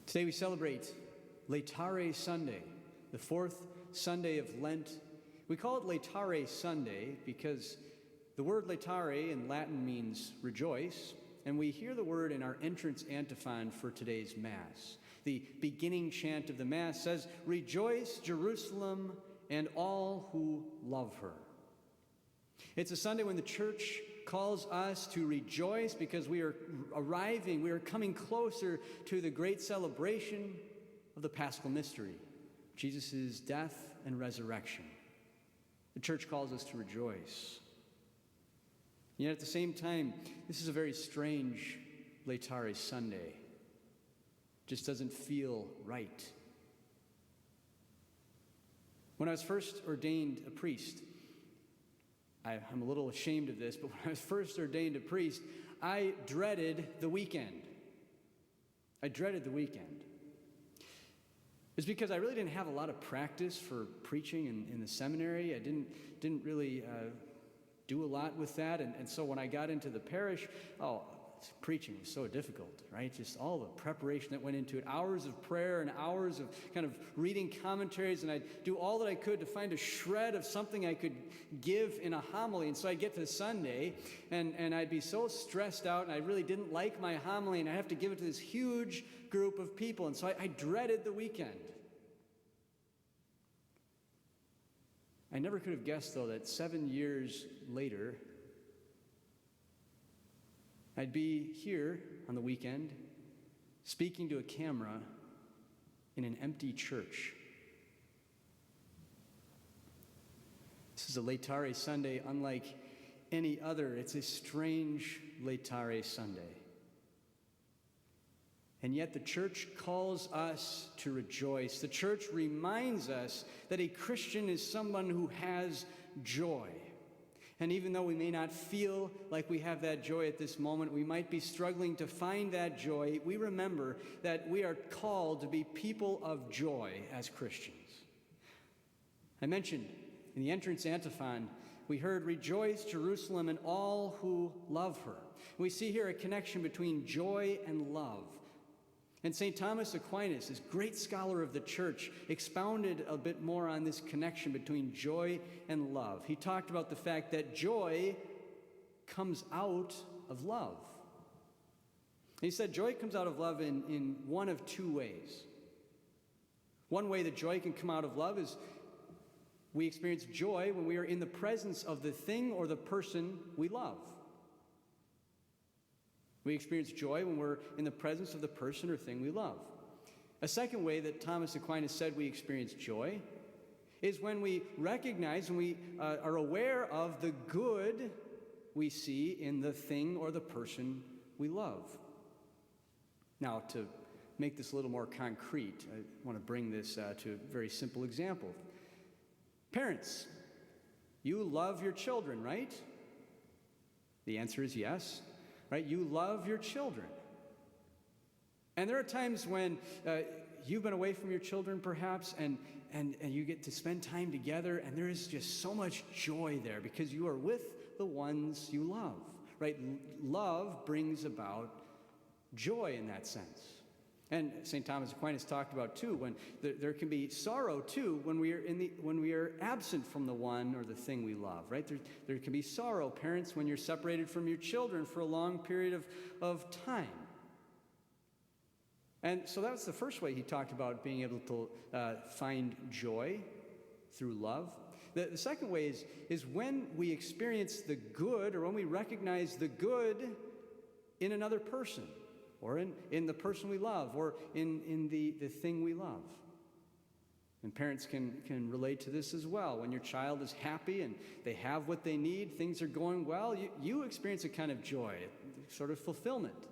Today we celebrate Laetare Sunday, the fourth Sunday of Lent. We call it Laetare Sunday because the word laetare in Latin means rejoice, and we hear the word in our entrance antiphon for today's Mass. The beginning chant of the Mass says, "Rejoice, Jerusalem, and all who love her." It's a Sunday when the Church calls us to rejoice because we are coming closer to the great celebration of the Paschal Mystery, Jesus' death and resurrection. The Church calls us to rejoice. Yet at the same time, this is a very strange Laetare Sunday. It just doesn't feel right. When I was first ordained a priest, I'm a little ashamed of this, but when I was first ordained a priest, I dreaded the weekend. It's because I really didn't have a lot of practice for preaching in the seminary. I didn't really do a lot with that, and so when I got into the parish, preaching was so difficult, right? Just all the preparation that went into it, hours of prayer and hours of kind of reading commentaries, and I'd do all that I could to find a shred of something I could give in a homily. And so I'd get to Sunday, and I'd be so stressed out, and I really didn't like my homily, and I'd have to give it to this huge group of people, and so I dreaded the weekend. I never could have guessed, though, that 7 years later, I'd be here on the weekend, speaking to a camera in an empty church. This is a Laetare Sunday unlike any other. It's a strange Laetare Sunday. And yet the Church calls us to rejoice. The Church reminds us that a Christian is someone who has joy. And even though we may not feel like we have that joy at this moment, we might be struggling to find that joy, we remember that we are called to be people of joy as Christians. I mentioned in the entrance antiphon, we heard, "Rejoice, Jerusalem, and all who love her." We see here a connection between joy and love. And St. Thomas Aquinas, this great scholar of the Church, expounded a bit more on this connection between joy and love. He talked about the fact that joy comes out of love. He said joy comes out of love in one of two ways. One way that joy can come out of love is we experience joy when we are in the presence of the thing or the person we love. We experience joy when we're in the presence of the person or thing we love. A second way that Thomas Aquinas said we experience joy is when we recognize, when we are aware of the good we see in the thing or the person we love. Now, to make this a little more concrete, I want to bring this to a very simple example. Parents, you love your children, right? The answer is yes. Right? You love your children. And there are times when you've been away from your children, perhaps, and you get to spend time together, and there is just so much joy there because you are with the ones you love. Right? Love brings about joy in that sense. And St. Thomas Aquinas talked about, too, when there can be sorrow, too, when we are absent from the one or the thing we love, right? There can be sorrow, parents, when you're separated from your children for a long period of time. And so that was the first way he talked about being able to find joy through love. The second way is when we experience the good, or when we recognize the good in another person, or in the person we love, or in the thing we love. And parents can relate to this as well. When your child is happy and they have what they need, things are going well, you experience a kind of joy, sort of fulfillment.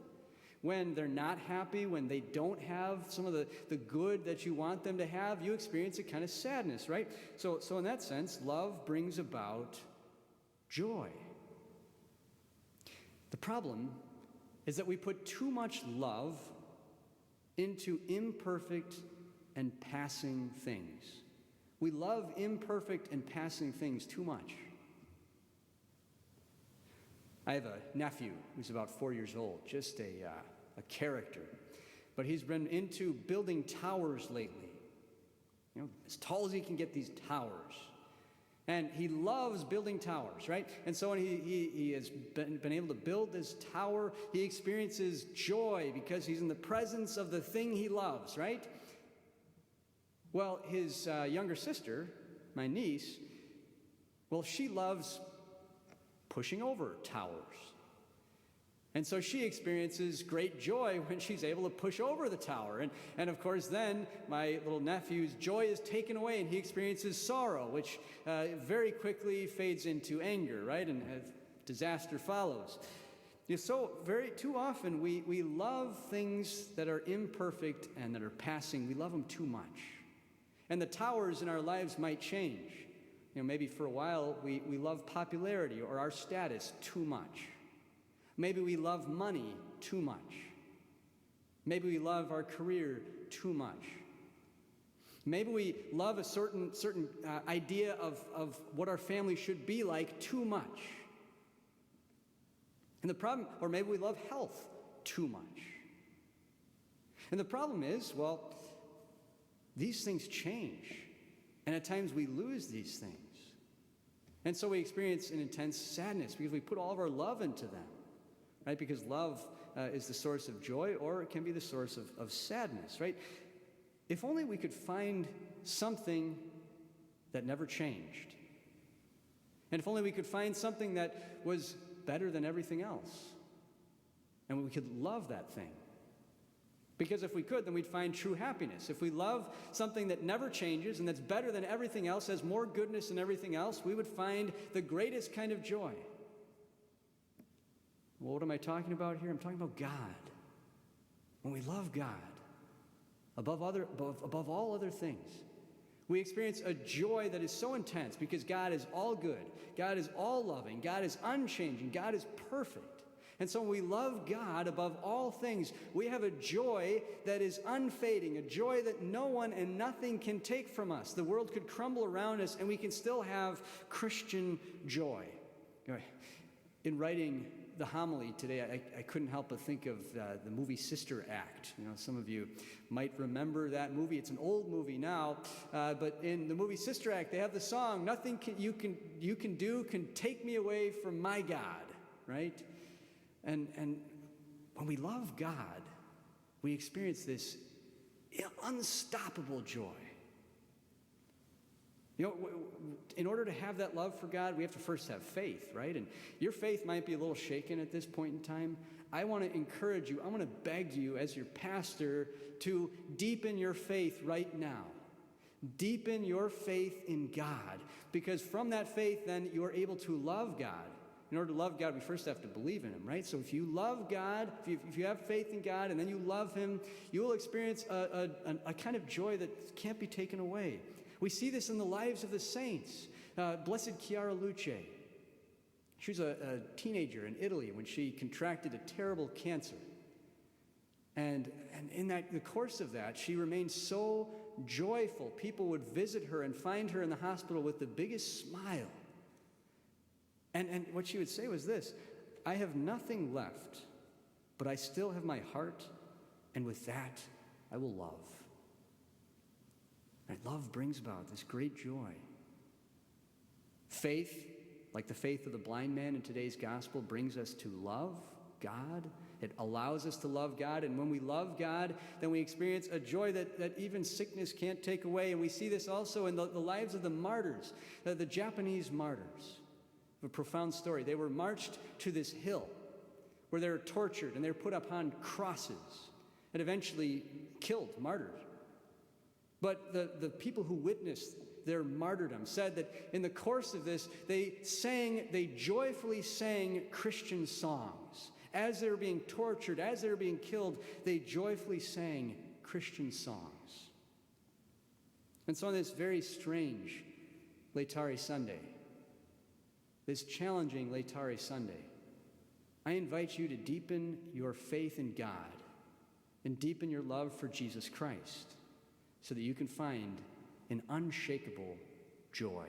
When they're not happy, when they don't have some of the good that you want them to have, you experience a kind of sadness, right? So in that sense, love brings about joy. The problem is that we put too much love into imperfect and passing things. We love imperfect and passing things too much. I have a nephew who's about 4 years old, just a character. but he's been into building towers lately. As tall as he can get, these towers. And he loves building towers, right? And so when he has been able to build this tower, he experiences joy because he's in the presence of the thing he loves, right? Well, his younger sister, my niece, well, she loves pushing over towers. And so she experiences great joy when she's able to push over the tower. And of course, then my little nephew's joy is taken away, and he experiences sorrow, which very quickly fades into anger, right? And disaster follows. So too often we love things that are imperfect and that are passing. We love them too much. And the towers in our lives might change. Maybe for a while we love popularity or our status too much. Maybe we love money too much. Maybe we love our career too much. Maybe we love a certain idea of what our family should be like too much. And the problem, or maybe we love health too much. And the problem is, well, these things change. And at times we lose these things. And so we experience an intense sadness because we put all of our love into them. Right? Because love is the source of joy, or it can be the source of sadness, right? If only we could find something that never changed. And if only we could find something that was better than everything else. And we could love that thing. Because if we could, then we'd find true happiness. If we love something that never changes and that's better than everything else, has more goodness than everything else, we would find the greatest kind of joy. Well, what am I talking about here? I'm talking about God. When we love God, above all other things, we experience a joy that is so intense because God is all good, God is all loving, God is unchanging, God is perfect. And so when we love God above all things, we have a joy that is unfading, a joy that no one and nothing can take from us. The world could crumble around us, and we can still have Christian joy. In writing the homily today, I couldn't help but think of the movie Sister Act. Some of you might remember that movie. It's an old movie now, but in the movie Sister Act, they have the song, "Nothing you can do can take me away from my God," right? And when we love God, we experience this unstoppable joy. In order to have that love for God, we have to first have faith, right? And your faith might be a little shaken at this point in time. I want to encourage you, I want to beg you as your pastor to deepen your faith right now. Deepen your faith in God, because from that faith, then you are able to love God. In order to love God, we first have to believe in Him, right? So if you love God, if you have faith in God and then you love Him, you will experience a kind of joy that can't be taken away. We see this in the lives of the saints. Blessed Chiara Luce. She was a teenager in Italy when she contracted a terrible cancer. And in the course of that, she remained so joyful. People would visit her and find her in the hospital with the biggest smile. And what she would say was this: "I have nothing left, but I still have my heart, and with that, I will love." Right? Love brings about this great joy. Faith, like the faith of the blind man in today's gospel, brings us to love God. It allows us to love God. And when we love God, then we experience a joy that even sickness can't take away. And we see this also in the lives of the martyrs, the Japanese martyrs. A profound story. They were marched to this hill where they were tortured and they were put upon crosses and eventually killed, martyred. But the people who witnessed their martyrdom said that in the course of this, they joyfully sang Christian songs. As they were being tortured, as they were being killed, they joyfully sang Christian songs. And so on this very strange Laetare Sunday, this challenging Laetare Sunday, I invite you to deepen your faith in God and deepen your love for Jesus Christ, so that you can find an unshakable joy.